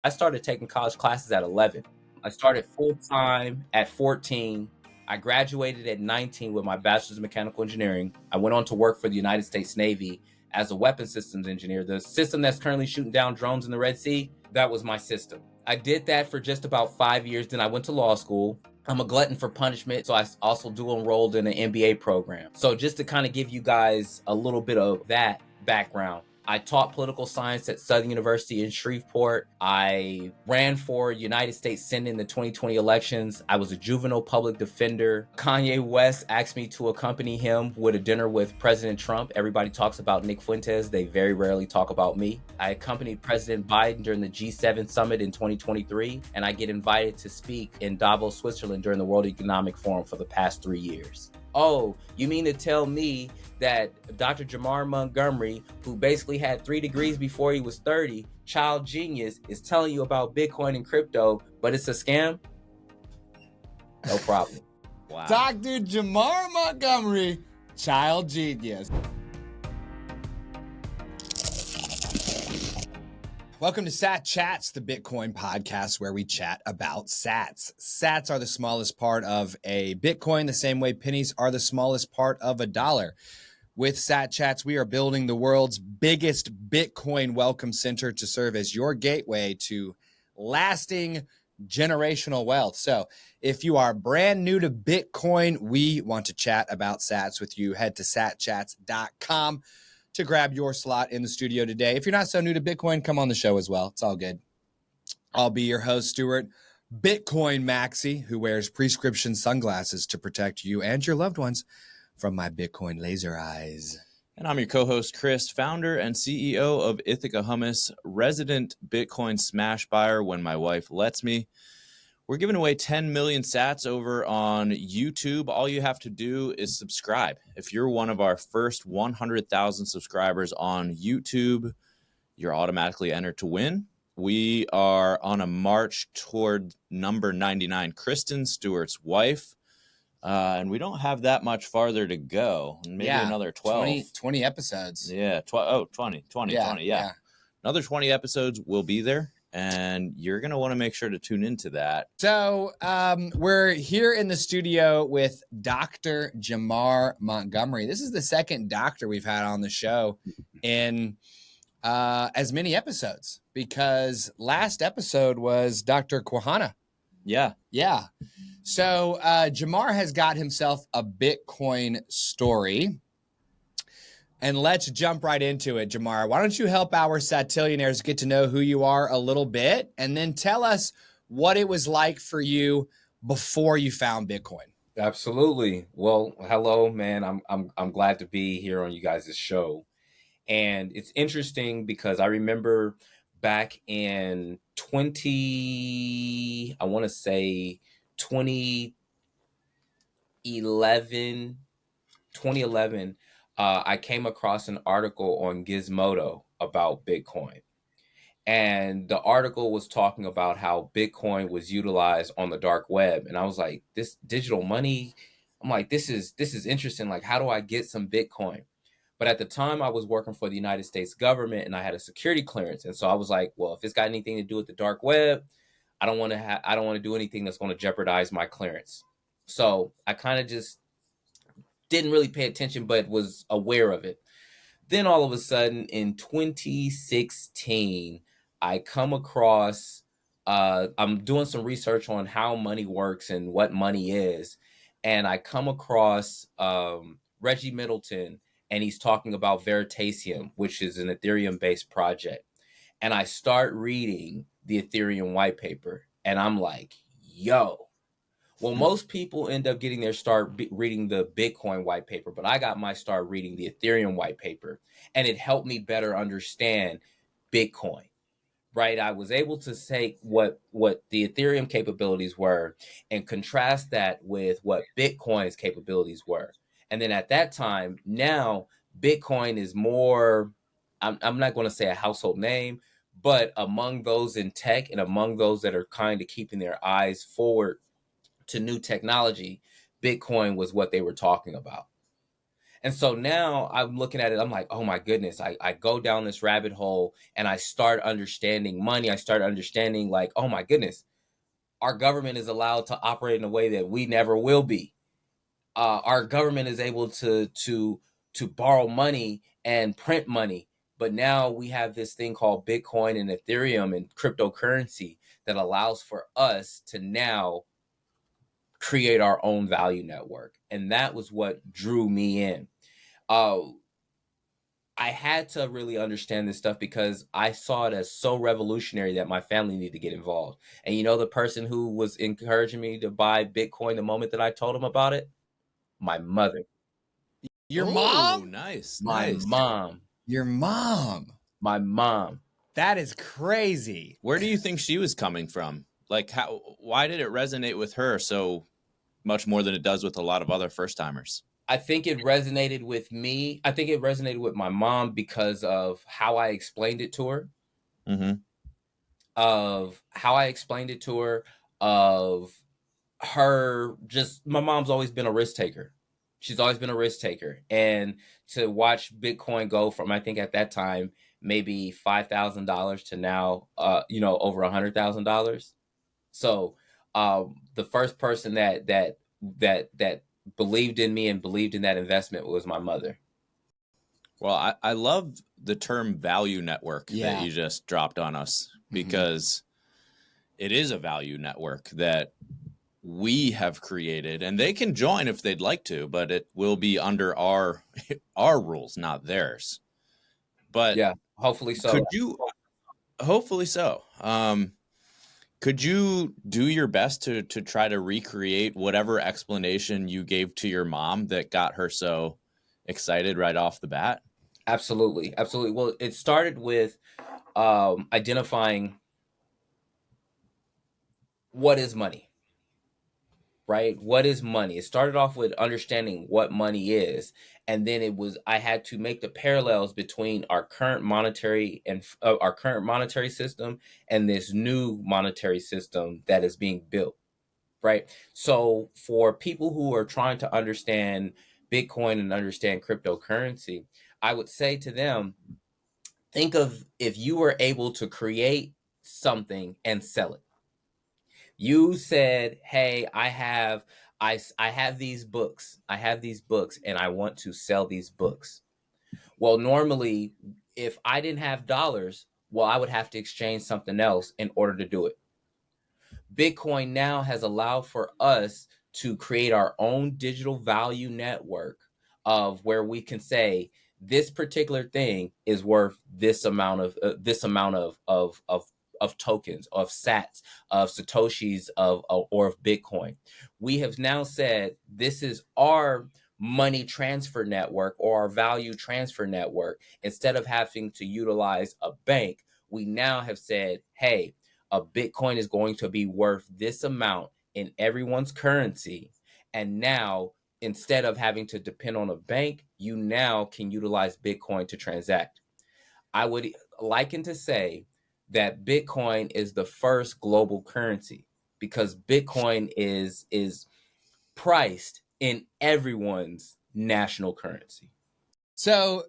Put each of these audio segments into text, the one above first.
I started taking college classes at 11. I started full time at 14. I graduated at 19 with my bachelor's in mechanical engineering. I went on to work for the United States Navy as a weapons systems engineer. The system that's currently shooting down drones in the Red Sea, that was my system. I did that for just about 5 years. Then I went to law school. I'm a glutton for punishment, so I also do enrolled in an MBA program. So just to kind of give you guys a little bit of that background, I taught political science at Southern University in Shreveport. I ran for United States Senate in the 2020 elections. I was a juvenile public defender. Kanye West asked me to accompany him with a dinner with President Trump. Everybody talks about Nick Fuentes. They very rarely talk about me. I accompanied President Biden during the G7 summit in 2023, and I get invited to speak in Davos, Switzerland during the World Economic Forum for the past 3 years. Oh, you mean to tell me that Dr. Jamar Montgomery, who basically had 3 degrees before he was 30, child genius, is telling you about Bitcoin and crypto, but it's a scam? No problem. Wow. Dr. Jamar Montgomery, child genius. Welcome to Sat Chats, the Bitcoin podcast where we chat about sats. Sats are the smallest part of a Bitcoin, the same way pennies are the smallest part of a dollar. With Sat Chats, we are building the world's biggest Bitcoin welcome center to serve as your gateway to lasting generational wealth. So if you are brand new to Bitcoin, we want to chat about sats with you. Head to satchats.com to grab your slot in the studio today. If you're not so new to Bitcoin, come on the show as well. It's all good. I'll be your host, Stuart, Bitcoin Maxi, who wears prescription sunglasses to protect you and your loved ones from my Bitcoin laser eyes. And I'm your co-host, Chris, founder and CEO of Ithaca Hummus, resident Bitcoin smash buyer when my wife lets me. We're giving away 10 million sats over on YouTube. All you have to do is subscribe. If you're one of our first 100,000 subscribers on YouTube, you're automatically entered to win. We are on a march toward number 99, Kristen Stewart's wife. And we don't have that much farther to go. Maybe another 12. 20 episodes. Yeah. 20. Yeah. Another 20 episodes will be there. And you're going to want to make sure to tune into that. So we're here in the studio with Dr. Jamar Montgomery. This is the second doctor we've had on the show in as many episodes, because last episode was Dr. Kwahana. Yeah. So Jamar has got himself a Bitcoin story. And let's jump right into it, Jamar. Why don't you help our Satillionaires get to know who you are a little bit, and then tell us what it was like for you before you found Bitcoin. Absolutely. Well, hello, man. I'm glad to be here on you guys' show. And it's interesting because I remember back in 2011, I came across an article on Gizmodo about Bitcoin. And the article was talking about how Bitcoin was utilized on the dark web. And I was like, this digital money, I'm like, this is interesting. Like, how do I get some Bitcoin? But at the time I was working for the United States government and I had a security clearance. And so I was like, well, if it's got anything to do with the dark web, I don't want to do anything that's going to jeopardize my clearance. So I kind of just didn't really pay attention, but was aware of it. Then all of a sudden in 2016, I come across, I'm doing some research on how money works and what money is. And I come across Reggie Middleton, and he's talking about Veritasium, which is an Ethereum-based project. And I start reading the Ethereum white paper, and I'm like, yo. Well, most people end up getting their start reading the Bitcoin white paper, but I got my start reading the Ethereum white paper, and it helped me better understand Bitcoin, right? I was able to say what the Ethereum capabilities were and contrast that with what Bitcoin's capabilities were. And then at that time, now Bitcoin is more, I'm not going to say a household name, but among those in tech and among those that are kind of keeping their eyes forward to new technology, Bitcoin was what they were talking about. And so now I'm looking at it, I'm like, oh my goodness, I go down this rabbit hole and I start understanding money. I start understanding, like, oh my goodness, our government is allowed to operate in a way that we never will be. Our government is able to borrow money and print money, but now we have this thing called Bitcoin and Ethereum and cryptocurrency that allows for us to now create our own value network. And that was what drew me in. Uh, I had to really understand this stuff because I saw it as so revolutionary that my family needed to get involved. And you know, the person who was encouraging me to buy Bitcoin the moment that I told him about it? My mother. Your Oh, mom? nice, My nice. mom. Your mom. My mom. That is crazy. Where do you think she was coming from? Like, why did it resonate with her so much more than it does with a lot of other first timers? I think it resonated with me. I think it resonated with my mom because of how I explained it to her, Mm-hmm. of how I explained it to her, of her just, my mom's always been a risk taker. She's always been a risk taker. And to watch Bitcoin go from, I think at that time, maybe $5,000 to now, over $100,000. So, the first person that believed in me and believed in that investment was my mother. Well, I love the term value network that Yeah. you just dropped on us, because it is a value network that we have created, and they can join if they'd like to, but it will be under our rules, not theirs. But Yeah, hopefully so. could you, hopefully so, could you do your best to try to recreate whatever explanation you gave to your mom that got her so excited right off the bat? Absolutely, absolutely. Well, it started with identifying what is money, right? What is money? It started off with understanding what money is, and then I had to make the parallels between our current monetary and our current monetary system and this new monetary system that is being built, right? So for people who are trying to understand Bitcoin and understand cryptocurrency, I would say to them, think of if you were able to create something and sell it. You said, "Hey, I have these books. I have these books and I want to sell these books." Well, normally if I didn't have dollars, well, I would have to exchange something else in order to do it. Bitcoin now has allowed for us to create our own digital value network of where we can say this particular thing is worth this amount of tokens, of sats, of satoshis, of or of Bitcoin. We have now said this is our money transfer network or our value transfer network. Instead of having to utilize a bank, we now have said, hey, a Bitcoin is going to be worth this amount in everyone's currency. And now, instead of having to depend on a bank, you now can utilize Bitcoin to transact. I would liken to say that Bitcoin is the first global currency because Bitcoin is priced in everyone's national currency. So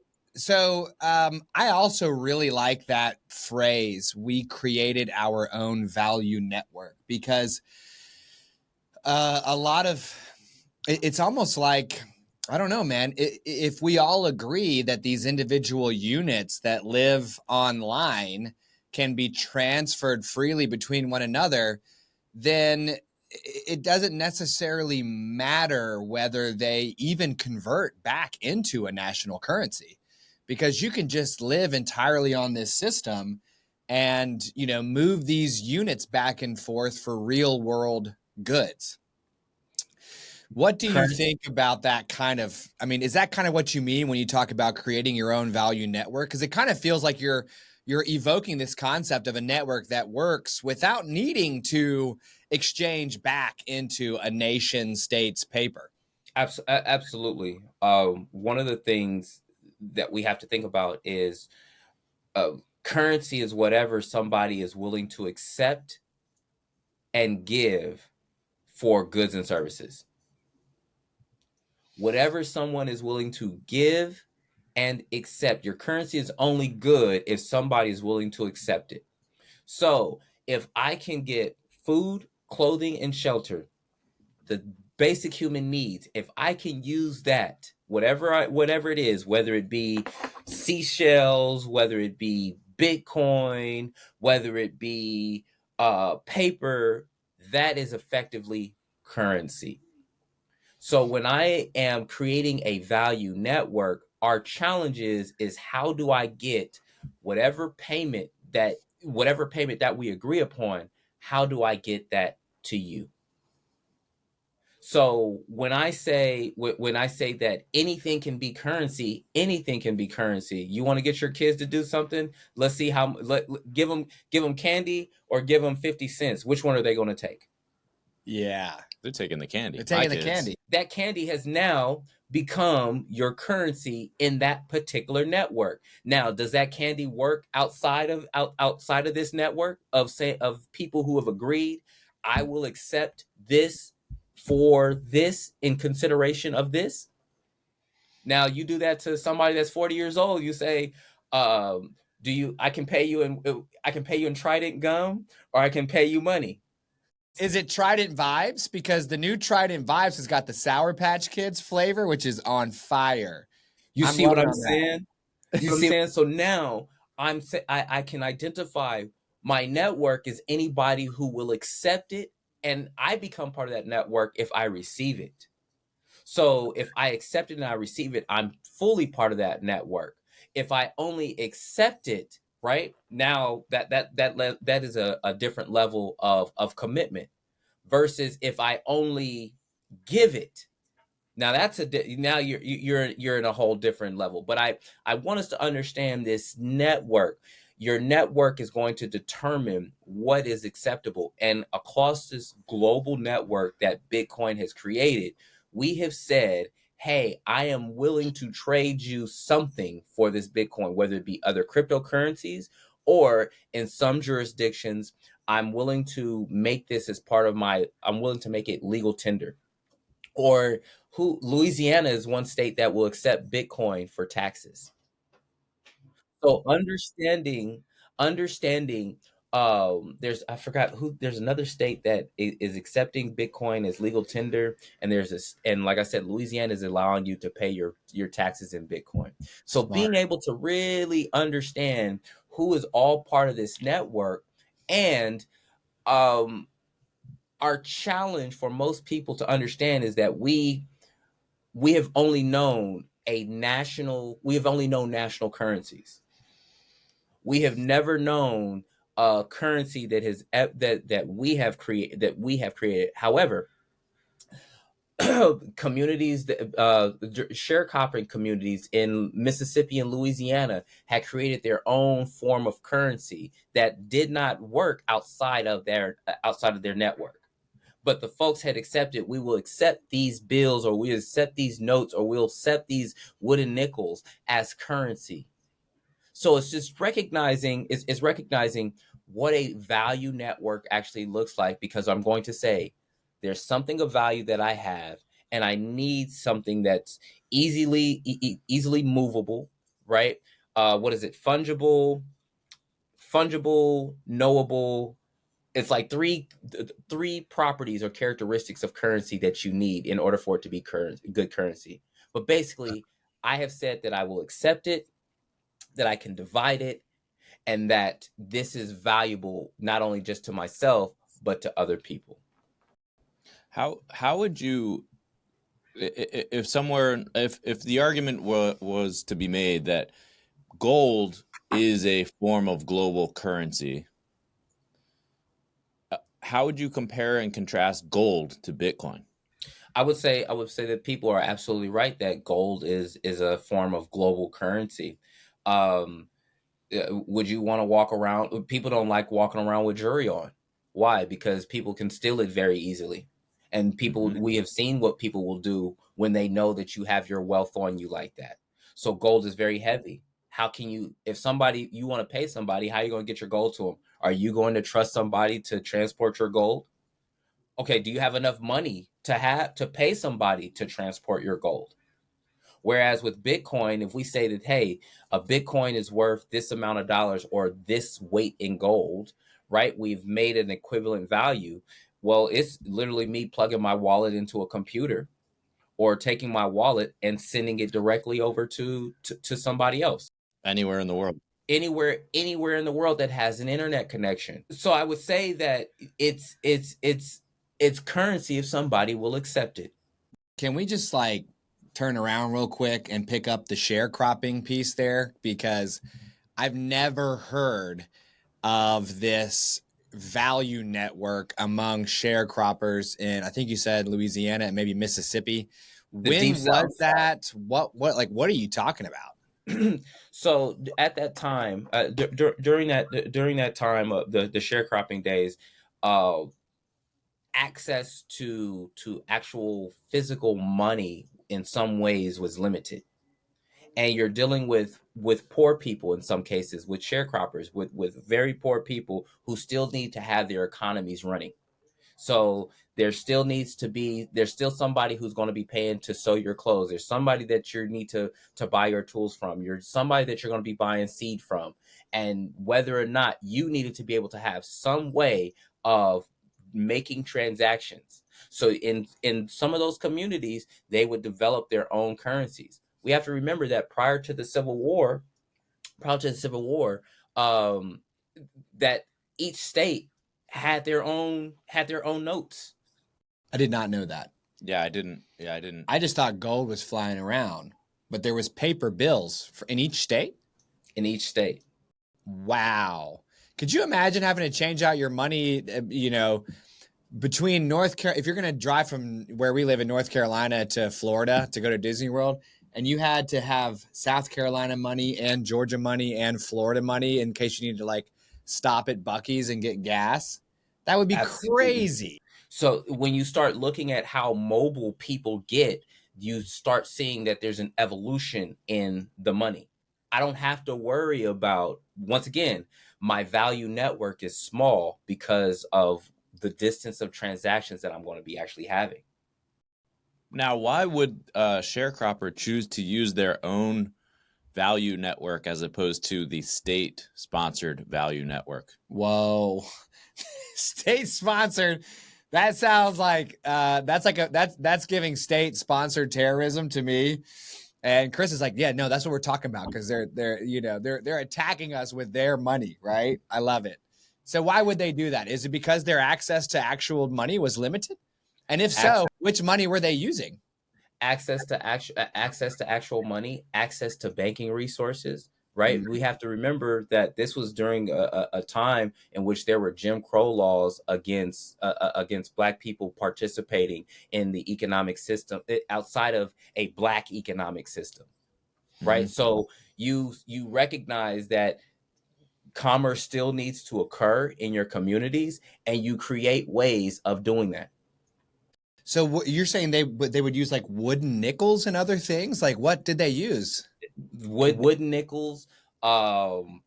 I also really like that phrase, we created our own value network, because a lot of it's almost like, I don't know, man, if we all agree that these individual units that live online can be transferred freely between one another, then it doesn't necessarily matter whether they even convert back into a national currency, because you can just live entirely on this system and, move these units back and forth for real world goods. What do you think about that kind of, is that kind of what you mean when you talk about creating your own value network? Because it kind of feels like you're evoking this concept of a network that works without needing to exchange back into a nation state's paper. Absolutely. One of the things that we have to think about is currency is whatever somebody is willing to accept and give for goods and services. Whatever someone is willing to give and accept. Your currency is only good if somebody is willing to accept it. So if I can get food, clothing, and shelter, the basic human needs, if I can use that, whatever it is, whether it be seashells, whether it be Bitcoin, whether it be paper, that is effectively currency. So when I am creating a value network, our challenge is how do I get whatever payment that we agree upon, how do I get that to you? So when I say that anything can be currency, anything can be currency. You want to get your kids to do something? Let's see how give them candy or give them 50 cents. Which one are they going to take? Yeah. They're taking the candy. They're taking My the kids. candy. That candy has now become your currency in that particular network. Now, does that candy work outside of this network of people who have agreed, I will accept this for this in consideration of this? Now, you do that to somebody that's 40 years old, you say, I can pay you in Trident gum, or I can pay you money. Is it Trident Vibes? Because the new Trident Vibes has got the Sour Patch Kids flavor, which is on fire. You I'm see what loving I'm on that. saying? You see what I'm saying? So now I can identify my network as anybody who will accept it, and I become part of that network if I receive it. So if I accept it and I receive it, I'm fully part of that network. If I only accept it, right now, that is a different level of commitment versus if I only give it. Now now you're in a whole different level. But I want us to understand this network. Your network is going to determine what is acceptable. And across this global network that Bitcoin has created, we have said, hey, I am willing to trade you something for this Bitcoin, whether it be other cryptocurrencies or in some jurisdictions, I'm willing to make this as part of I'm willing to make it legal tender. Or Louisiana is one state that will accept Bitcoin for taxes. So understanding I forgot who there's another state that is accepting Bitcoin as legal tender, and and like I said, Louisiana is allowing you to pay your taxes in Bitcoin. So Smart. being able to really understand who is all part of this network, and um our challenge for most people to understand is that we have only known national currencies. We have never known a currency that we have created. However, communities sharecropping communities in Mississippi and Louisiana had created their own form of currency that did not work outside of their network. But the folks had accepted, we will accept these bills, or we accept these notes, or we'll accept these wooden nickels as currency. So it's just recognizing what a value network actually looks like, because I'm going to say there's something of value that I have, and I need something that's easily movable, right? What is it? Fungible, knowable. It's like three properties or characteristics of currency that you need in order for it to be good currency. But basically, I have said that I will accept it, that I can divide it, and that this is valuable not only just to myself but to other people. How would you, if the argument was to be made that gold is a form of global currency, how would you compare and contrast gold to Bitcoin? I would say that people are absolutely right that gold is a form of global currency. Um, would you want to walk around? People don't like walking around with jewelry on. Why? Because people can steal it very easily. And we have seen what people will do when they know that you have your wealth on you like that. So gold is very heavy. How can if you want to pay somebody, how are you going to get your gold to them? Are you going to trust somebody to transport your gold? Okay, do you have enough money to pay somebody to transport your gold? Whereas with Bitcoin, if we say that, hey, a Bitcoin is worth this amount of dollars or this weight in gold, right? We've made an equivalent value. Well, it's literally me plugging my wallet into a computer or taking my wallet and sending it directly over to somebody else. Anywhere in the world. Anywhere in the world that has an internet connection. So I would say that it's currency if somebody will accept it. Can we just like turn around real quick and pick up the sharecropping piece there? Because I've never heard of this value network among sharecroppers in, I think you said Louisiana and maybe Mississippi. The When Deep was South. that? What are you talking about? So at that time, during that time of the sharecropping days, uh, access to actual physical money in some ways was limited, and you're dealing with poor people in some cases, with sharecroppers, with very poor people who still need to have their economies running. So there's still somebody who's going to be paying to sew your clothes. There's somebody that you need to buy your tools from. You're somebody that you're going to be buying seed from. And whether or not you needed to be able to have some way of making transactions. So in some of those communities, they would develop their own currencies. We have to remember that prior to the Civil War, um, that each state had their own notes I did not know that. Yeah, I didn't. Yeah, I didn't. I just thought gold was flying around, but there was paper bills in each state. in each state. Wow. Could you imagine having to change out your money, between North Carolina, if you're going to drive from where we live in North Carolina to Florida to go to Disney World, and you had to have South Carolina money and Georgia money and Florida money in case you need to like stop at Buc-ee's and get gas, that would be Absolutely. crazy. So when you start looking at how mobile people get, you start seeing that there's an evolution in the money. I don't have to worry about, once again, my value network is small because of the distance of transactions that I'm going to be actually having. Now, why would a sharecropper choose to use their own value network as opposed to the state-sponsored value network? Whoa. State sponsored. That sounds like that's giving state sponsored terrorism to me. And Chris is like, yeah, no, that's what we're talking about because they're attacking us with their money, right? I love it. So why would they do that? Is it because their access to actual money was limited? And if so, which money were they using? Access to actual money, access to banking resources, right? We have to remember that this was during a time in which there were Jim Crow laws against Black people participating in the economic system outside of a Black economic system, right? So you recognize that commerce still needs to occur in your communities, and you create ways of doing that. So what you're saying they would use like wooden nickels and other things? Like what did they use? Wooden nickels,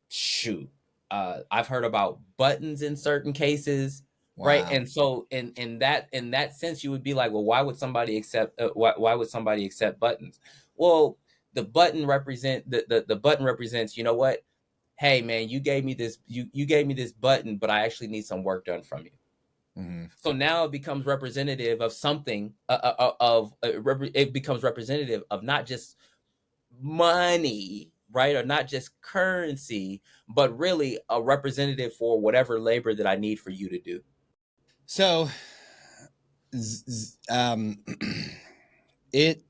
shoot. I've heard about buttons in certain cases, right? Wow. And so in that sense, you would be like, well, why would somebody accept why would somebody accept buttons? Well, the button represents, you know what? Hey man, you gave me this button, but I actually need some work done from you. So now it becomes representative of something it becomes representative of not just money, right? Or not just currency, but really a representative for whatever labor that I need for you to do. So it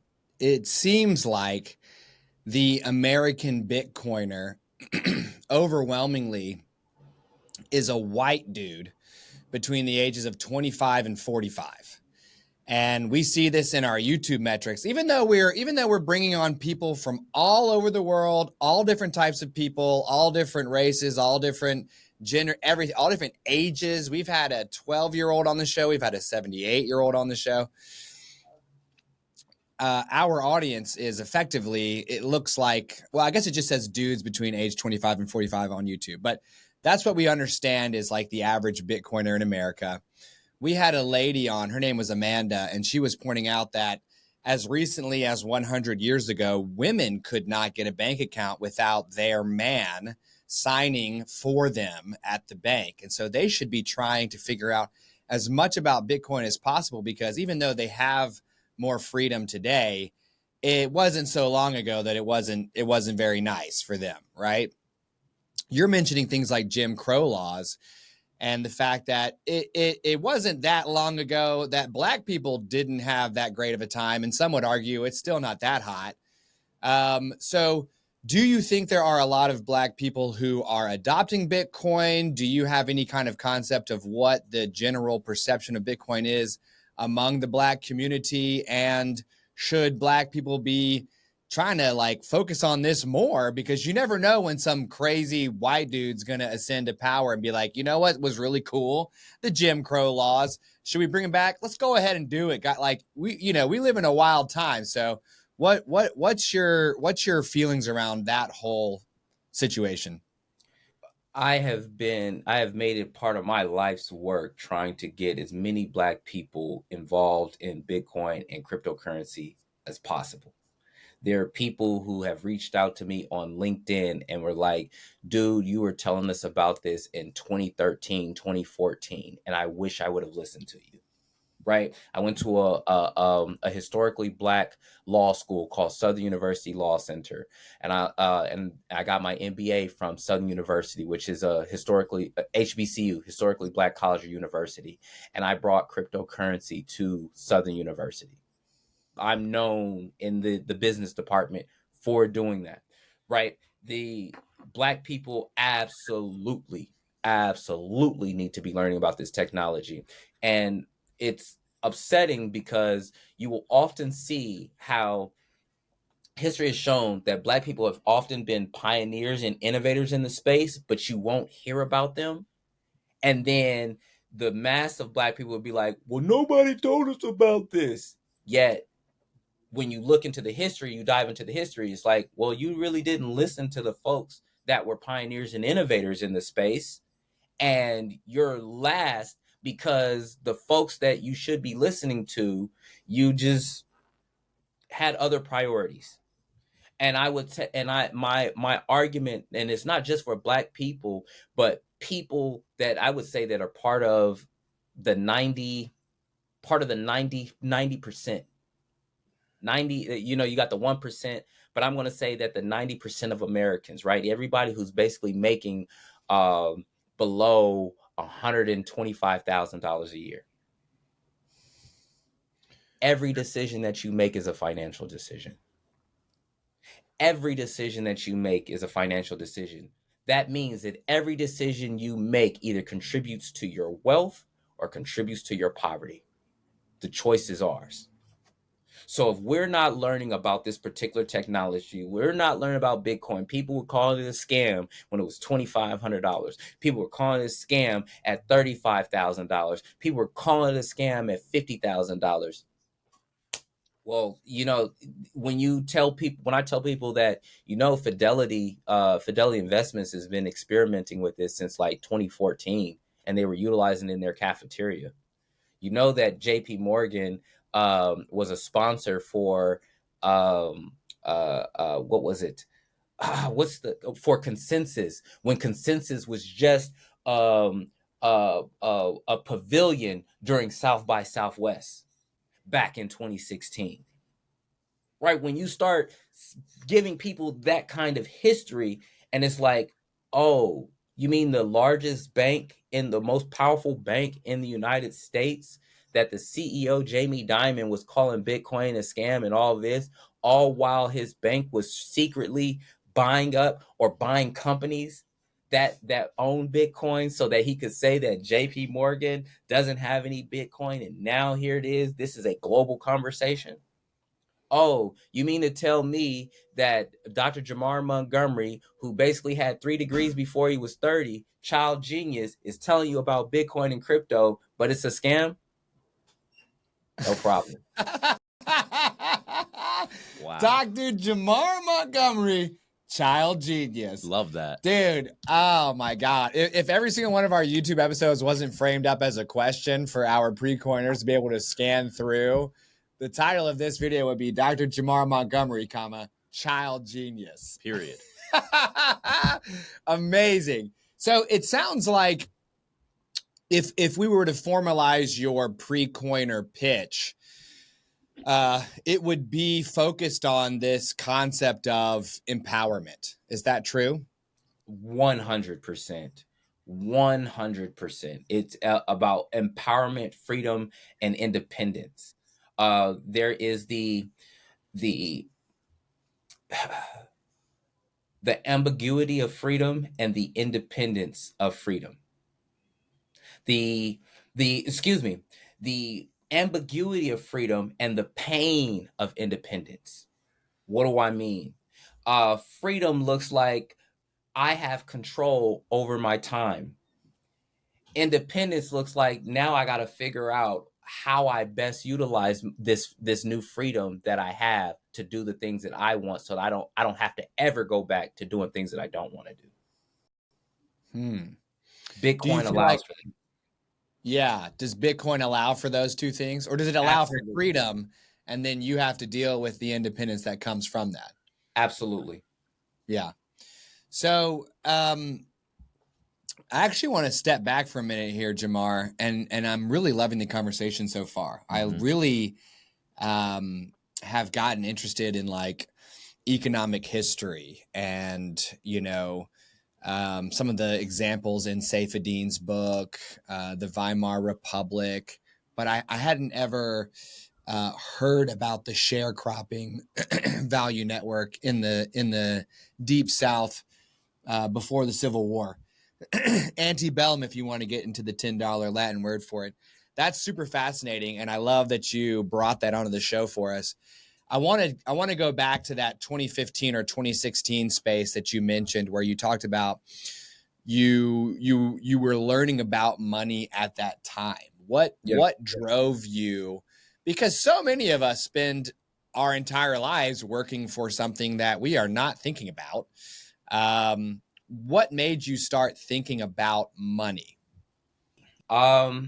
seems like the American Bitcoiner overwhelmingly is a white dude between the ages of 25 and 45. And we see this in our YouTube metrics, even though we're bringing on people from all over the world, all different types of people, all different races, all different gender, all different ages. We've had a 12-year-old on the show. We've had a 78-year-old on the show. Our audience is effectively, it looks like, well, I guess it just says dudes between age 25 and 45 on YouTube, but that's what we understand is like the average Bitcoiner in America. we had a lady on, her name was Amanda, and she was pointing out that as recently as 100 years ago, women could not get a bank account without their man signing for them at the bank. And so they should be trying to figure out as much about Bitcoin as possible, because even though they have more freedom today, it wasn't so long ago that it wasn't very nice for them, right? You're mentioning things like Jim Crow laws and the fact that it wasn't that long ago that Black people didn't have that great of a time, and some would argue it's still not that hot. So do you think there are a lot of Black people who are adopting Bitcoin? Do you have any kind of concept of what the general perception of Bitcoin is among the Black community? And should Black people be trying to like focus on this more? Because you never know when some crazy white dude's going to ascend to power and be like, you know what was really cool? The Jim Crow laws. Should we bring them back? Let's go ahead and do it. Got like we live in a wild time. So what's your feelings around that whole situation? I have made it part of my life's work trying to get as many Black people involved in Bitcoin and cryptocurrency as possible. There are people who have reached out to me on LinkedIn and were like, dude, you were telling us about this in 2013, 2014, and I wish I would have listened to you. Right. I went to a historically Black law school called Southern University Law Center, and I got my MBA from Southern University, which is a historically HBCU, historically Black college or university, and I brought cryptocurrency to Southern University. I'm known in the business department for doing that. Right. The Black people absolutely need to be learning about this technology, and it's upsetting because you will often see how history has shown that Black people have often been pioneers and innovators in the space, but you won't hear about them. And then the mass of Black people will be like, well, nobody told us about this. Yet, when you look into the history, you dive into the history, it's like, well, you really didn't listen to the folks that were pioneers and innovators in the space. And you're last because the folks that you should be listening to, you just had other priorities. And I would say, and my argument, and it's not just for Black people, but people that I would say that are the 90 90%. 90, you got the 1%, but I'm going to say that the 90% of Americans, right? Everybody who's basically making below $125,000 a year. Every decision that you make is a financial decision. Every decision that you make is a financial decision. That means that every decision you make either contributes to your wealth or contributes to your poverty. The choice is ours. So if we're not learning about this particular technology, we're not learning about Bitcoin. People were calling it a scam when it was $2,500. People were calling it a scam at $35,000. People were calling it a scam at $50,000. Well, when I tell people that, Fidelity Investments has been experimenting with this since like 2014, and they were utilizing it in their cafeteria. You know that JP Morgan was a sponsor for what was it? For Consensus, when Consensus was just a pavilion during South by Southwest back in 2016. Right, when you start giving people that kind of history, and it's like, oh, you mean the largest bank and the most powerful bank in the United States, that the CEO Jamie Dimon was calling Bitcoin a scam and all this, all while his bank was secretly buying up or buying companies that own Bitcoin so that he could say that JP Morgan doesn't have any Bitcoin, and now here it is, this is a global conversation. Oh, you mean to tell me that Dr. Jamar Montgomery, who basically had 3 degrees before he was 30, child genius, is telling you about Bitcoin and crypto, but it's a scam? No problem. Wow. Dr. Jamar Montgomery Child genius. Love that. Dude, oh my God. If every single one of our YouTube episodes wasn't framed up as a question for our pre-coiners to be able to scan through, the title of this video would be Dr. Jamar Montgomery, child genius. Period. Amazing. So it sounds like if we were to formalize your pre-coiner pitch, it would be focused on this concept of empowerment. Is that true? 100%. 100%. It's about empowerment, freedom, and independence. There is the the ambiguity of freedom and the independence of freedom. The the ambiguity of freedom and the pain of independence. What do I mean? Freedom looks like I have control over my time. Independence looks like now I got to figure out how I best utilize this new freedom that I have to do the things that I want, so that I don't have to ever go back to doing things that I don't want to do. Bitcoin allows for that. Yeah. Does Bitcoin allow for those two things, or does it allow for freedom and then you have to deal with the independence that comes from that? Absolutely. Yeah. So, I actually want to step back for a minute here, Jamar, and I'm really loving the conversation so far. I really have gotten interested in like economic history and, some of the examples in Seyfedin's book, the Weimar Republic, but I hadn't ever heard about the sharecropping value network in the Deep South before the Civil War. Antebellum, if you want to get into the $10 Latin word for it. That's super fascinating, and I love that you brought that onto the show for us. I want to go back to that 2015 or 2016 space that you mentioned, where you talked about you were learning about money at that time. What drove you? Because so many of us spend our entire lives working for something that we are not thinking about. What made you start thinking about money? I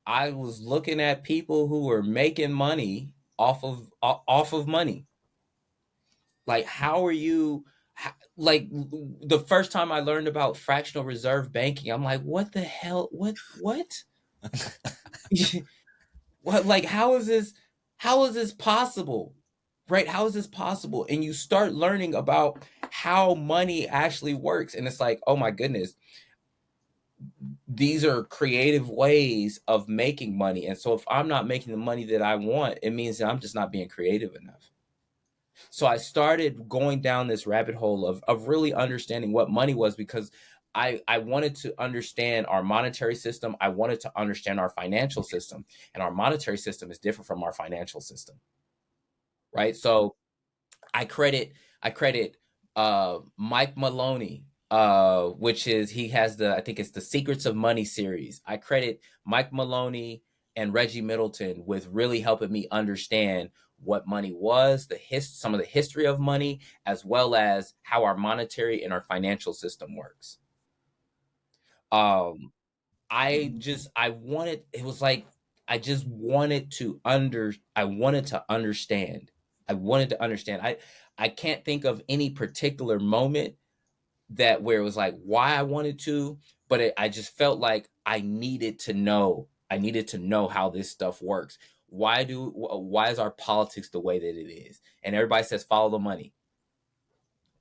was looking at people who were making money off of money. Like, how are you? Like, the first time I learned about fractional reserve banking, I'm like, what the hell? What? What? Like, how is this? How is this possible? Right? How is this possible? And you start learning about how money actually works, and it's like, oh my goodness, these are creative ways of making money. And so if I'm not making the money that I want, it means that I'm just not being creative enough. So I started going down this rabbit hole of really understanding what money was, because I wanted to understand our monetary system. I wanted to understand our financial system, and our monetary system is different from our financial system. Right. So I credit Mike Maloney, which is, he has I think it's the Secrets of Money series. I credit Mike Maloney and Reggie Middleton with really helping me understand what money was, some of the history of money, as well as how our monetary and our financial system works. I wanted, it was like, I just wanted to I wanted to understand. I can't think of any particular moment where it was like why I wanted to, but I just felt like I needed to know. I needed to know how this stuff works. Why is our politics the way that it is? And everybody says follow the money.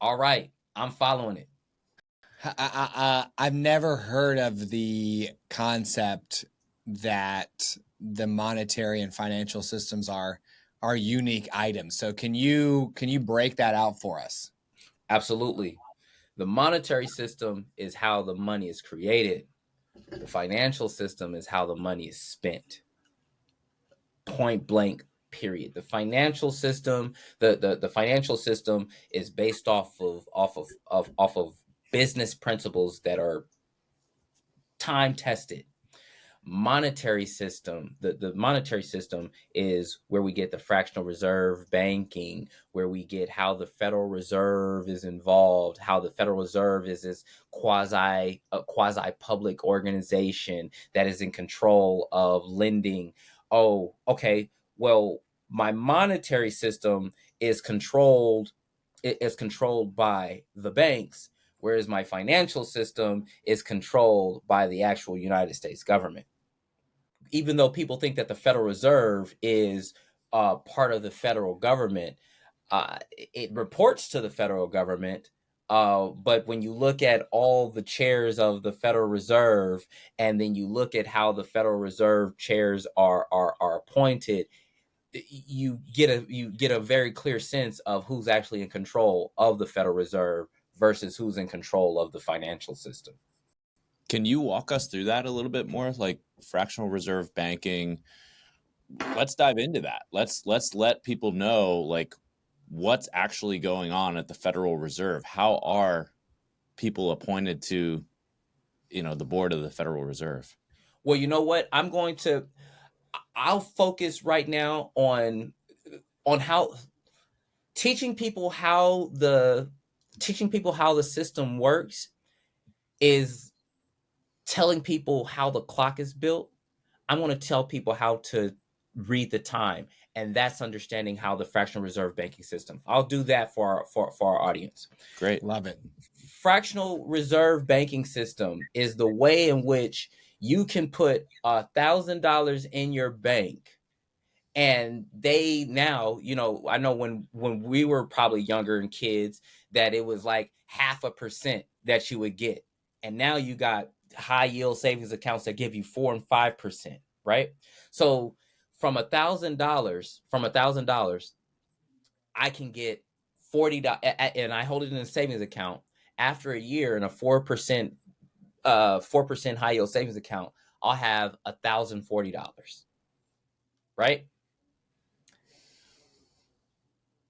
All right, I'm following it. I've never heard of the concept that the monetary and financial systems are unique items. So can you break that out for us? Absolutely. The monetary system is how the money is created. The financial system is how the money is spent. Point blank, period. The financial system, the financial system is based off of business principles that are time tested. monetary system, the monetary system is where we get the fractional reserve banking, where we get how the Federal Reserve is involved, how the Federal Reserve is this quasi public organization that is in control of lending. Oh, okay. Well, my monetary system is controlled by the banks, whereas my financial system is controlled by the actual United States government. Even though people think that the Federal Reserve is part of the federal government, it reports to the federal government. But when you look at all the chairs of the Federal Reserve, and then you look at how the Federal Reserve chairs are appointed, you get a very clear sense of who's actually in control of the Federal Reserve versus who's in control of the financial system. Can you walk us through that a little bit more, like fractional reserve banking? Let's dive into that. Let's let people know like what's actually going on at the Federal Reserve. How are people appointed to, the board of the Federal Reserve? Well, you know what? I'll focus right now on how teaching people how the system works is telling people how the clock is built. I want to tell people how to read the time, and that's understanding how the fractional reserve banking system. I'll do that for our audience. Great. Love it. Fractional reserve banking system is the way in which you can put $1,000 in your bank, and they now, I know when we were probably younger and kids, that it was like 0.5% that you would get, and now you got high yield savings accounts that give you 4 and 5%, right? So from $1,000, I can get $40, and I hold it in a savings account. After a year in a 4% high yield savings account, I'll have $1,040, right?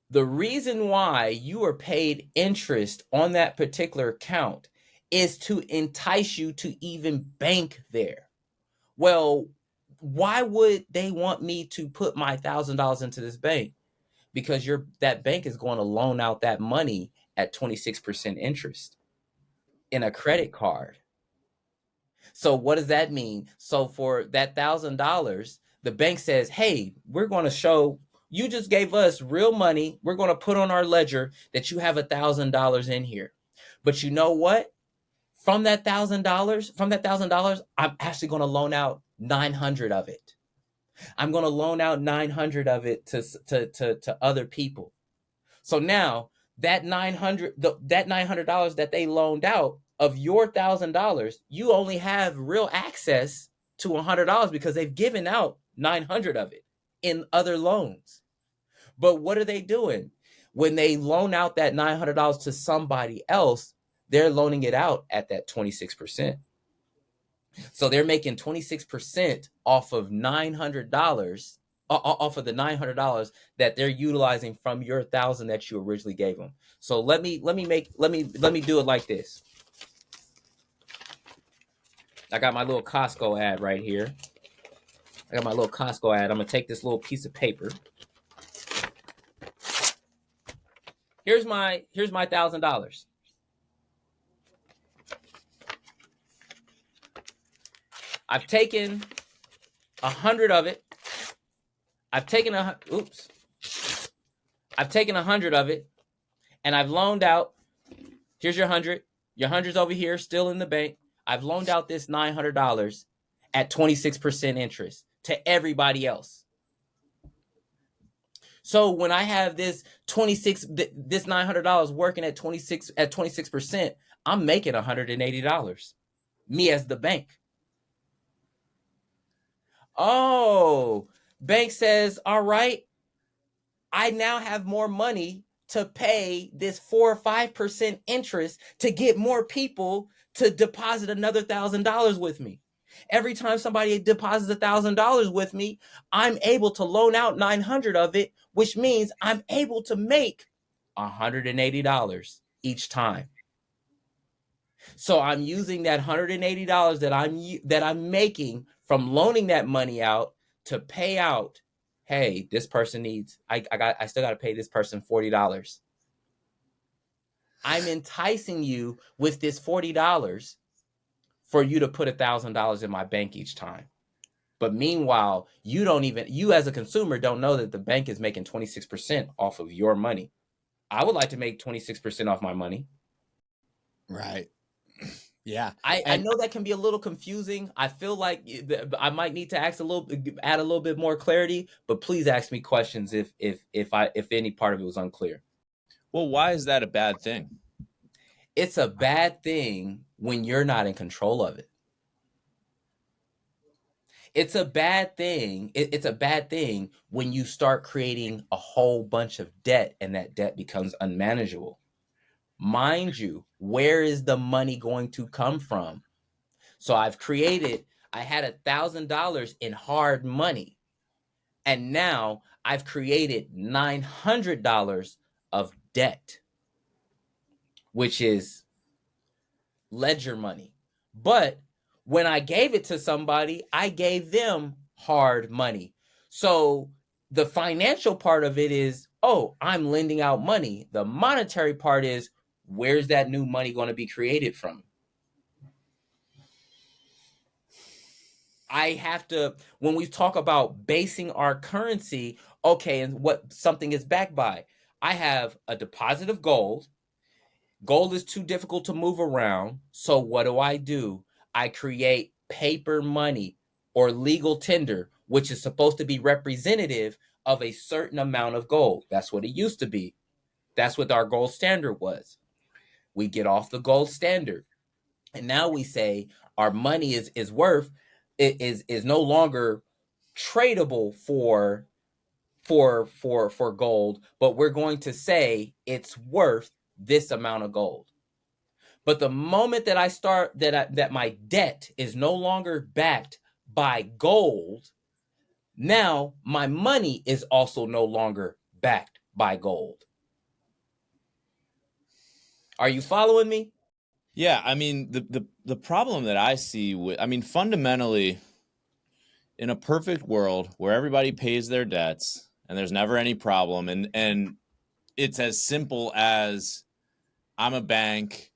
The reason why you are paid interest on that particular account is to entice you to even bank there. Well, why would they want me to put my $1,000 into this bank? Because that bank is going to loan out that money at 26% interest in a credit card. So what does that mean? So for that $1,000, the bank says, hey, we're going to show you just gave us real money. We're going to put on our ledger that you have $1,000 in here. But you know what? From that $1,000, I'm actually going to loan out 900 of it. I'm going to loan out 900 of it to other people. So now that $900 that they loaned out of your $1,000, you only have real access to $100 because they've given out 900 of it in other loans. But what are they doing? When they loan out that $900 to somebody else, they're loaning it out at that 26%. So they're making 26% off of $900, off of the $900 that they're utilizing from your 1,000 that you originally gave them. So let me do it like this. I got my little Costco ad right here. I'm gonna take this little piece of paper. Here's my $1,000. I've taken 100 of it. I've taken 100 of it, and I've loaned out. Here's your 100. Your 100's over here, still in the bank. I've loaned out this $900 at 26% interest to everybody else. So when I have this $900 working at 26%, I'm making $180. Me as the bank. Oh, bank says, all right, I now have more money to pay this 4 or 5% interest to get more people to deposit another $1,000 with me. Every time somebody deposits $1,000 with me, I'm able to loan out 900 of it, which means I'm able to make $180 each time. So I'm using that $180 that I'm making from loaning that money out to pay out. Hey, this person needs. I still got to pay this person $40. I'm enticing you with this $40 for you to put $1,000 in my bank each time. But meanwhile, you as a consumer don't know that the bank is making 26% off of your money. I would like to make 26% off my money. Right. Yeah. I know that can be a little confusing. I feel like I might need to add a little bit more clarity, but please ask me questions if any part of it was unclear. Well, why is that a bad thing? It's a bad thing when you're not in control of it. It's a bad thing. It's a bad thing when you start creating a whole bunch of debt and that debt becomes unmanageable. Mind you, where is the money going to come from? So I had $1,000 in hard money. And now I've created $900 of debt, which is ledger money. But when I gave it to somebody, I gave them hard money. So the financial part of it is, oh, I'm lending out money. The monetary part is, where's that new money going to be created from? I have to, when we talk about basing our currency, okay, and what something is backed by, I have a deposit of gold. Gold is too difficult to move around. So what do? I create paper money or legal tender, which is supposed to be representative of a certain amount of gold. That's what it used to be. That's what our gold standard was. We get off the gold standard. And now we say our money is worth is no longer tradable for gold, but we're going to say it's worth this amount of gold. But the moment that I start that my debt is no longer backed by gold, now my money is also no longer backed by gold. Are you following me? Yeah, I mean the problem that I see with, I mean, fundamentally, in a perfect world where everybody pays their debts and there's never any problem, and it's as simple as, I'm a bank,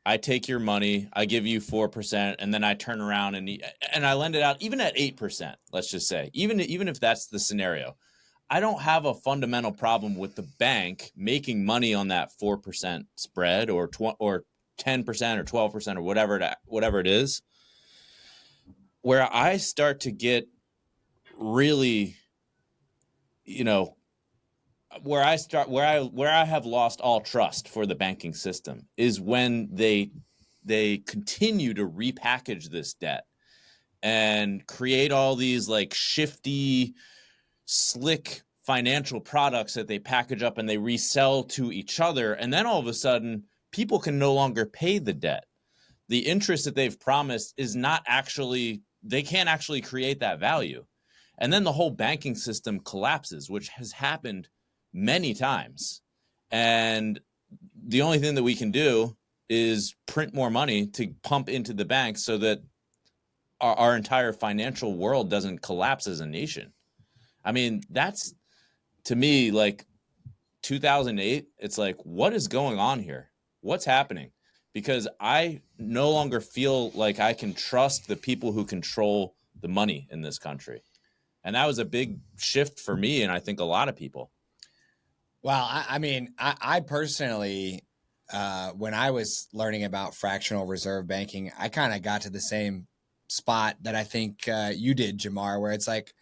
I take your money, I give you 4%, and then I turn around and I lend it out even at 8%. Let's just say, even if that's the scenario, I don't have a fundamental problem with the bank making money on that 4% spread or 10% or 12% or whatever it is. Where I start to get really, where I have lost all trust for the banking system is when they continue to repackage this debt and create all these like shifty, slick financial products that they package up and they resell to each other, and then all of a sudden people can no longer pay the debt. The interest that they've promised is not actually, they can't actually create that value, and then the whole banking system collapses, which has happened many times. And the only thing that we can do is print more money to pump into the bank so that our entire financial world doesn't collapse as a nation. I mean, that's, to me, like 2008. It's like, what is going on here? What's happening? Because I no longer feel like I can trust the people who control the money in this country. And that was a big shift for me, and I think a lot of people. Well, I mean, I personally, when I was learning about fractional reserve banking, I kind of got to the same spot that I think you did, Jamar, where it's like,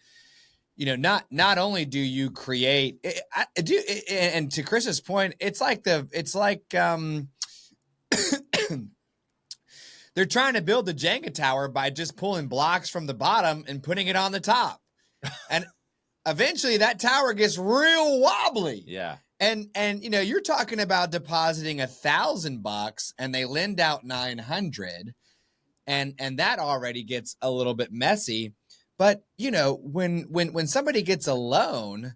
not only do you create, and to Chris's point, it's like they're trying to build the Jenga tower by just pulling blocks from the bottom and putting it on the top, and eventually that tower gets real wobbly. Yeah. And you're talking about depositing $1,000 and they lend out 900, and that already gets a little bit messy. But when somebody gets a loan,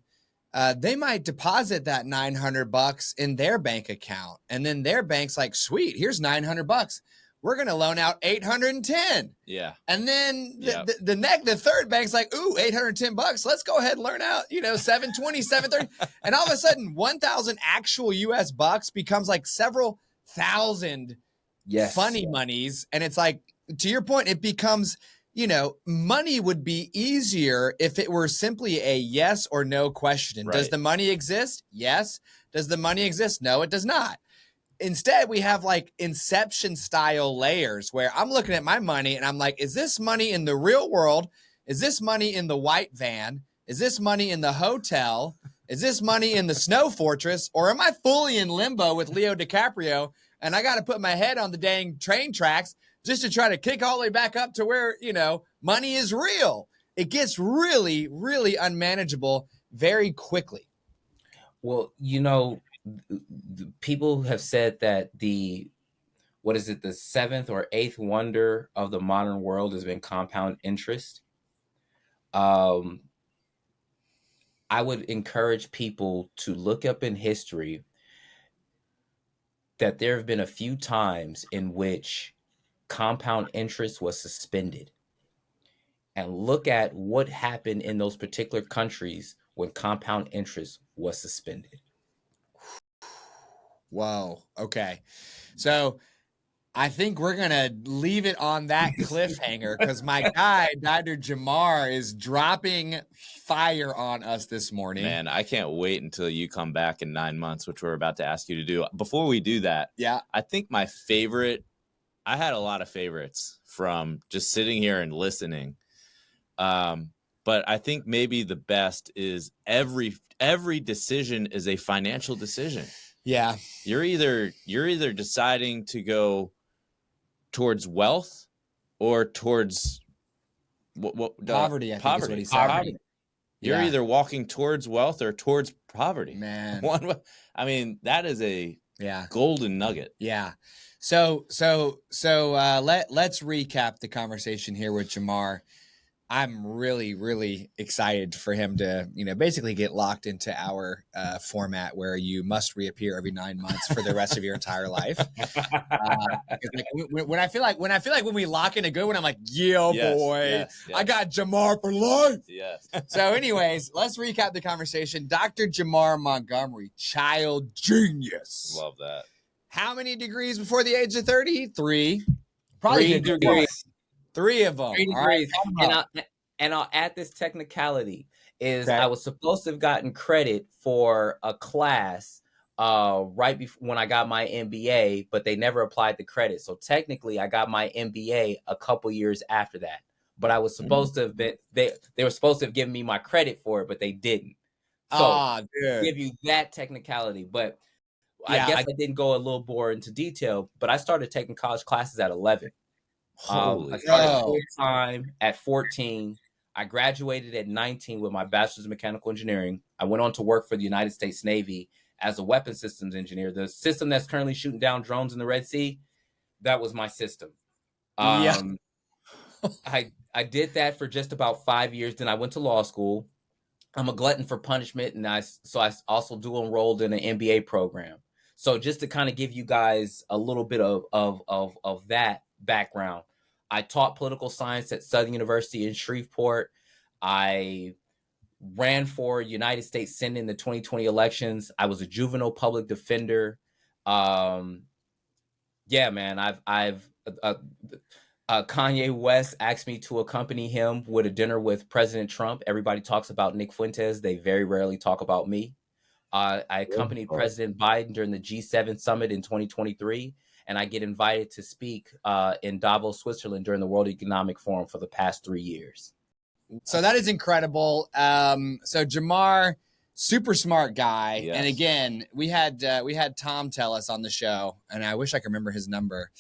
they might deposit that $900 in their bank account. And then their bank's like, sweet, here's $900. We're going to loan out 810. Yeah. And then the third bank's like, ooh, $810. Let's go ahead and learn out, 720, 730. And all of a sudden 1,000 actual US bucks becomes like several thousand funny monies. And it's like, to your point, it becomes, money would be easier if it were simply a yes or no question. Right. Does the money exist? Yes. Does the money exist? No, it does not. Instead, we have like Inception style layers where I'm looking at my money and I'm like, is this money in the real world? Is this money in the white van? Is this money in the hotel? Is this money in the snow fortress? Or am I fully in limbo with Leo DiCaprio and I got to put my head on the dang train tracks just to try to kick all the way back up to where, money is real? It gets really, really unmanageable very quickly. Well, people have said that the seventh or eighth wonder of the modern world has been compound interest. I would encourage people to look up in history that there have been a few times in which compound interest was suspended, and look at what happened in those particular countries when compound interest was suspended. Whoa. Okay. So I think we're going to leave it on that cliffhanger because my guy, Dr. Jamar, is dropping fire on us this morning. Man, I can't wait until you come back in 9 months, which we're about to ask you to do. Before we do that, I think my favorite, I had a lot of favorites from just sitting here and listening. But I think maybe the best is every decision is a financial decision. Yeah. You're either deciding to go towards wealth or towards poverty. Poverty. You're either walking towards wealth or towards poverty. Man. That is a golden nugget. Yeah. So let's recap the conversation here with Jamar. I'm really, really excited for him to, basically get locked into our format where you must reappear every 9 months for the rest of your entire life. When I feel like when we lock in a good one, I'm like, boy, I got Jamar for life. Yes. So anyways, let's recap the conversation. Dr. Jamar Montgomery, child genius. Love that. How many degrees before the age of 30? 3. Probably 3 degrees. 3 of them. 3 degrees. And I'll add this technicality is I was supposed to have gotten credit for a class right before when I got my MBA, but they never applied the credit. So technically I got my MBA a couple years after that. But I was supposed to have been they were supposed to have given me my credit for it, but they didn't. So give you that technicality. But I guess I didn't go a little more into detail, but I started taking college classes at 11. I started full time at 14. I graduated at 19 with my bachelor's in mechanical engineering. I went on to work for the United States Navy as a weapons systems engineer. The system that's currently shooting down drones in the Red Sea, that was my system. I did that for just about 5 years. Then I went to law school. I'm a glutton for punishment, and I also dual enrolled in an MBA program. So just to kind of give you guys a little bit of that background, I taught political science at Southern University in Shreveport. I ran for United States Senate in the 2020 elections. I was a juvenile public defender. Man, Kanye West asked me to accompany him with a dinner with President Trump. Everybody talks about Nick Fuentes. They very rarely talk about me. I accompanied President Biden during the G7 summit in 2023. And I get invited to speak in Davos, Switzerland during the World Economic Forum for the past 3 years. So that is incredible. So Jamar, super smart guy. Yes. And again, we had Tom tell us on the show, and I wish I could remember his number.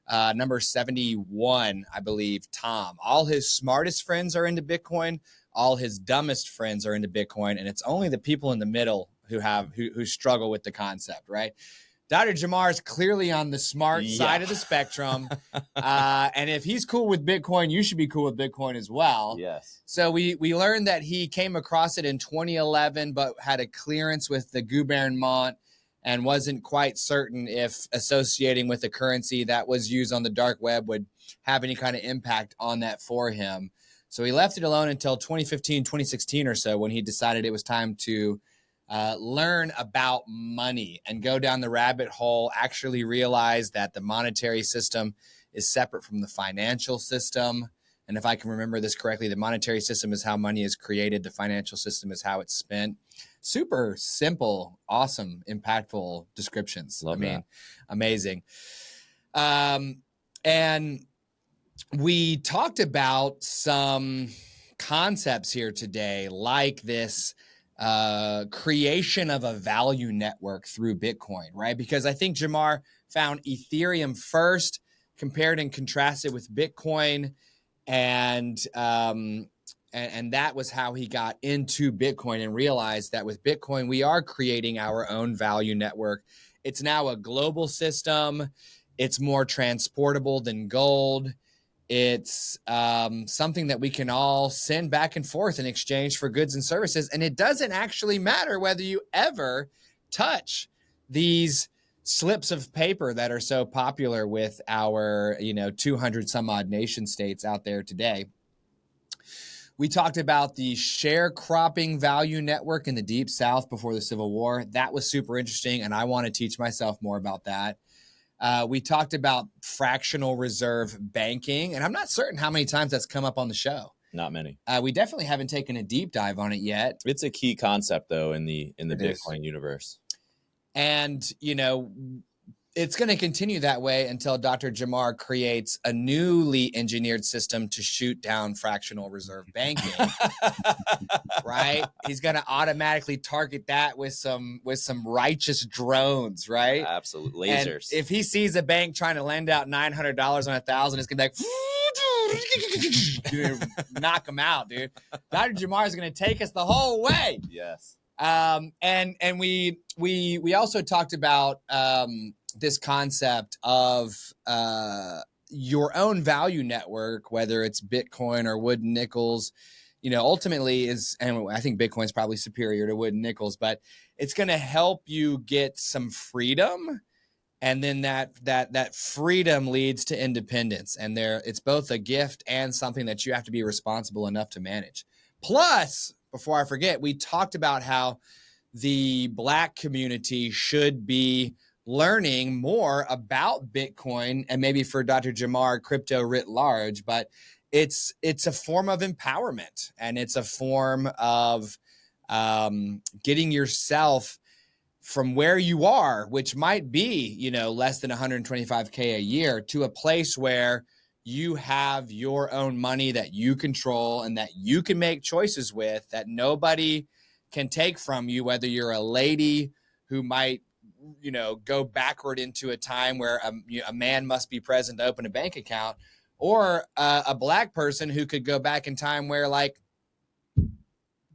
Number 71, I believe, Tom. All his smartest friends are into Bitcoin. All his dumbest friends are into Bitcoin. And it's only the people in the middle who struggle with the concept, right? Dr. Jamar is clearly on the smart side of the spectrum. And if he's cool with Bitcoin, you should be cool with Bitcoin as well. Yes. So we learned that he came across it in 2011, but had a clearance with the gouvernement and wasn't quite certain if associating with a currency that was used on the dark web would have any kind of impact on that for him. So he left it alone until 2015, 2016 or so, when he decided it was time to learn about money and go down the rabbit hole, actually realize that the monetary system is separate from the financial system. And if I can remember this correctly, the monetary system is how money is created. The financial system is how it's spent. Super simple, awesome, impactful descriptions. Love that. Amazing. And we talked about some concepts here today, like this creation of a value network through Bitcoin, right? Because I think Jamar found Ethereum first, compared and contrasted with Bitcoin, and that was how he got into Bitcoin and realized that with Bitcoin, we are creating our own value network. It's now a global system. It's more transportable than gold. It's something that we can all send back and forth in exchange for goods and services. And it doesn't actually matter whether you ever touch these slips of paper that are so popular with our, 200 some odd nation states out there today. We talked about the sharecropping value network in the Deep South before the Civil War. That was super interesting, and I want to teach myself more about that. We talked about fractional reserve banking, and I'm not certain how many times that's come up on the show. Not many. We definitely haven't taken a deep dive on it yet. It's a key concept, though, in the Bitcoin universe. And, it's going to continue that way until Dr. Jamar creates a newly engineered system to shoot down fractional reserve banking. Right? He's going to automatically target that with some righteous drones, right? Absolutely. Lasers. And if he sees a bank trying to lend out $900 on 1,000, it's going to be like, knock him out, dude. Dr. Jamar is going to take us the whole way. Yes. And we also talked about this concept of your own value network, whether it's Bitcoin or wood and nickels, ultimately is, and I think Bitcoin's probably superior to wood and nickels, but it's going to help you get some freedom. And then that freedom leads to independence. And it's both a gift and something that you have to be responsible enough to manage. Plus, before I forget, we talked about how the Black community should be learning more about Bitcoin, and maybe for Dr. Jamar, crypto writ large, but it's a form of empowerment, and it's a form of getting yourself from where you are, which might be, less than 125K a year, to a place where you have your own money that you control and that you can make choices with, that nobody can take from you, whether you're a lady who might, go backward into a time where a man must be present to open a bank account, or a Black person who could go back in time where, like,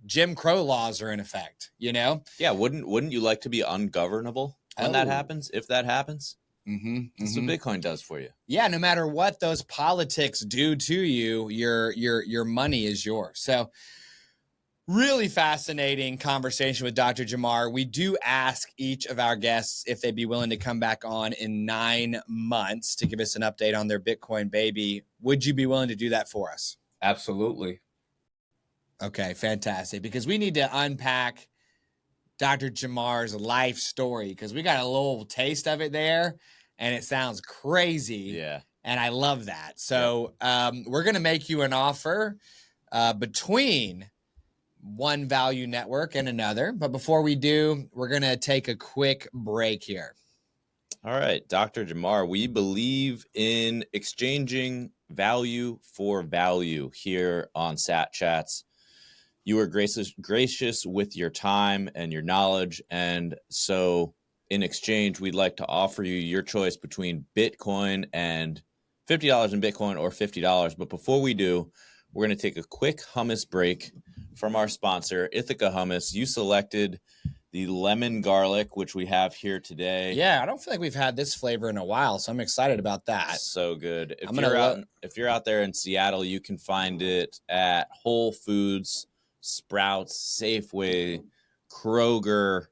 Jim Crow laws are in effect, Yeah. Wouldn't you like to be ungovernable when that happens, if that happens? That's what Bitcoin does for you. Yeah, no matter what those politics do to you, your money is yours. So really fascinating conversation with Dr. Jamar. We do ask each of our guests if they'd be willing to come back on in 9 months to give us an update on their Bitcoin baby. Would you be willing to do that for us? Absolutely. Okay, fantastic. Because we need to unpack Dr. Jamar's life story, because we got a little taste of it there, and it sounds crazy. Yeah. And I love that. So we're going to make you an offer between one value network and another. But before we do, we're going to take a quick break here. All right, Dr. Jamar, we believe in exchanging value for value here on Sat Chats. You were gracious with your time and your knowledge. And so in exchange, we'd like to offer you your choice between Bitcoin and $50 in Bitcoin or $50. But before we do, we're going to take a quick hummus break from our sponsor, Ithaca Hummus. You selected the lemon garlic, which we have here today. Yeah, I don't feel like we've had this flavor in a while, so I'm excited about that. So good. If you're out there in Seattle, you can find it at Whole Foods, Sprouts, Safeway, Kroger,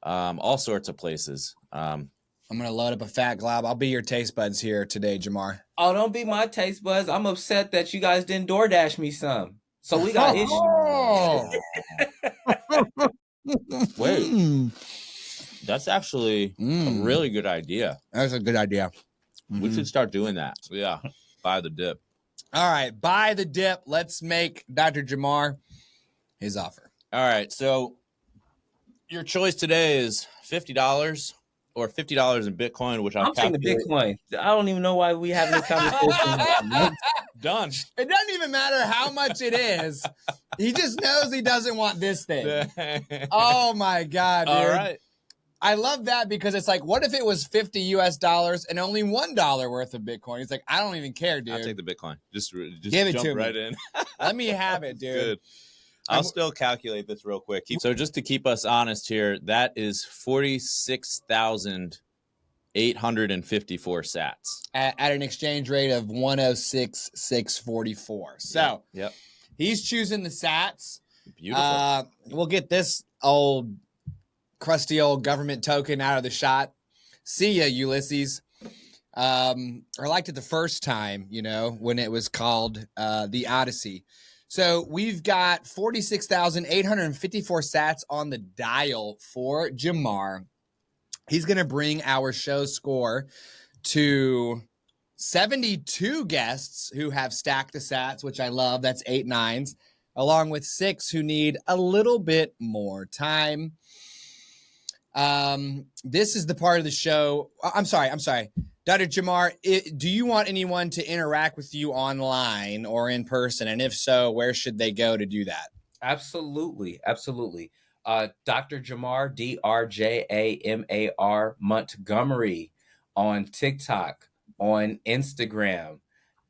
all sorts of places. I'm going to load up a fat glob. I'll be your taste buds here today, Jamar. Oh, don't be my taste buds. I'm upset that you guys didn't DoorDash me some. So we got issues. Wait, that's actually a really good idea. That's a good idea. We should start doing that. So yeah, buy the dip. All right, buy the dip. Let's make Dr. Jamar his offer. All right, so your choice today is $50 or $50 in Bitcoin, which I'm taking the Bitcoin. I don't even know why we having this conversation. Done. It doesn't even matter how much it is. He just knows he doesn't want this thing. Oh my God, dude. All right. I love that because it's like, what if it was $50 and only $1 worth of Bitcoin? He's like, I don't even care, dude. I'll take the Bitcoin. Just give it jump to right me. in. Let me have it, dude. Good. I'll still calculate this real quick. So just to keep us honest here, that is 46,854 sats at an exchange rate of 106,644. So yep. He's choosing the sats. Beautiful. We'll get this crusty old government token out of the shot. See ya, Ulysses. I liked it the first time, when it was called the Odyssey. So we've got 46,854 sats on the dial for Jamar. He's going to bring our show score to 72 guests who have stacked the sats, which I love. That's 8 nines, along with 6 who need a little bit more time. This is the part of the show. I'm sorry. Dr. Jamar, do you want anyone to interact with you online or in person? And if so, where should they go to do that? Absolutely. Dr. Jamar, DRJAMAR Montgomery on TikTok, on Instagram,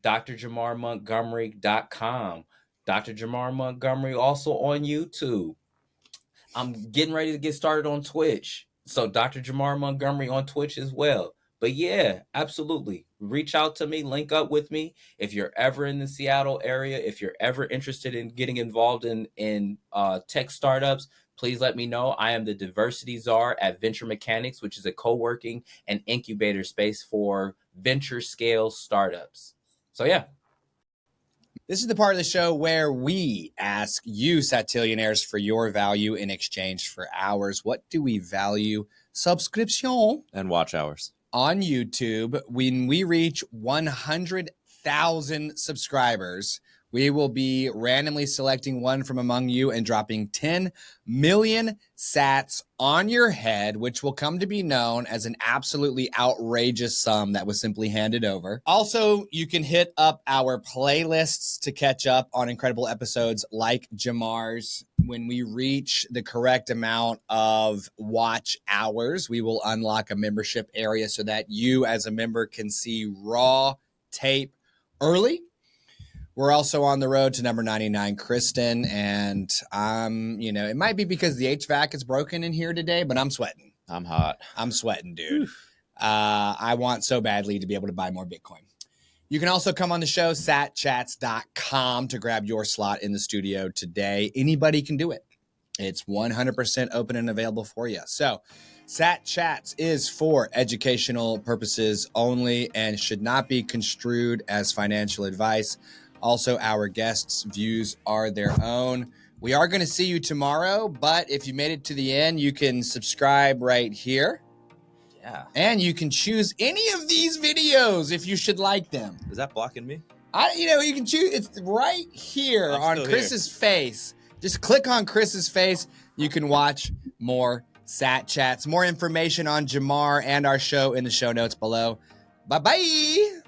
drjamarmontgomery.com, Dr. Jamar Montgomery also on YouTube. I'm getting ready to get started on Twitch. So Dr. Jamar Montgomery on Twitch as well. But yeah, absolutely. Reach out to me, link up with me. If you're ever in the Seattle area, if you're ever interested in getting involved in tech startups, please let me know. I am the diversity czar at Venture Mechanics, which is a co-working and incubator space for venture scale startups. So yeah. This is the part of the show where we ask you, Satillionaires, for your value in exchange for ours. What do we value? Subscription. And watch hours. On YouTube, when we reach 100,000 subscribers, we will be randomly selecting one from among you and dropping 10 million sats on your head, which will come to be known as an absolutely outrageous sum that was simply handed over. Also, you can hit up our playlists to catch up on incredible episodes like Jamar's. When we reach the correct amount of watch hours, we will unlock a membership area so that you as a member can see raw tape early. We're also on the road to number 99, Kristen, and it might be because the HVAC is broken in here today, but I'm sweating. I'm hot. I'm sweating, dude. I want so badly to be able to buy more Bitcoin. You can also come on the show, satchats.com, to grab your slot in the studio today. Anybody can do it. It's 100% open and available for you. So Sat Chats is for educational purposes only and should not be construed as financial advice. Also, our guests' views are their own. We are going to see you tomorrow, but if you made it to the end, you can subscribe right here. Yeah. And you can choose any of these videos if you should like them. Is that blocking me? You can choose. It's right here on Chris's face. Just click on Chris's face. You can watch more Sat Chats. More information on Jamar and our show in the show notes below. Bye-bye.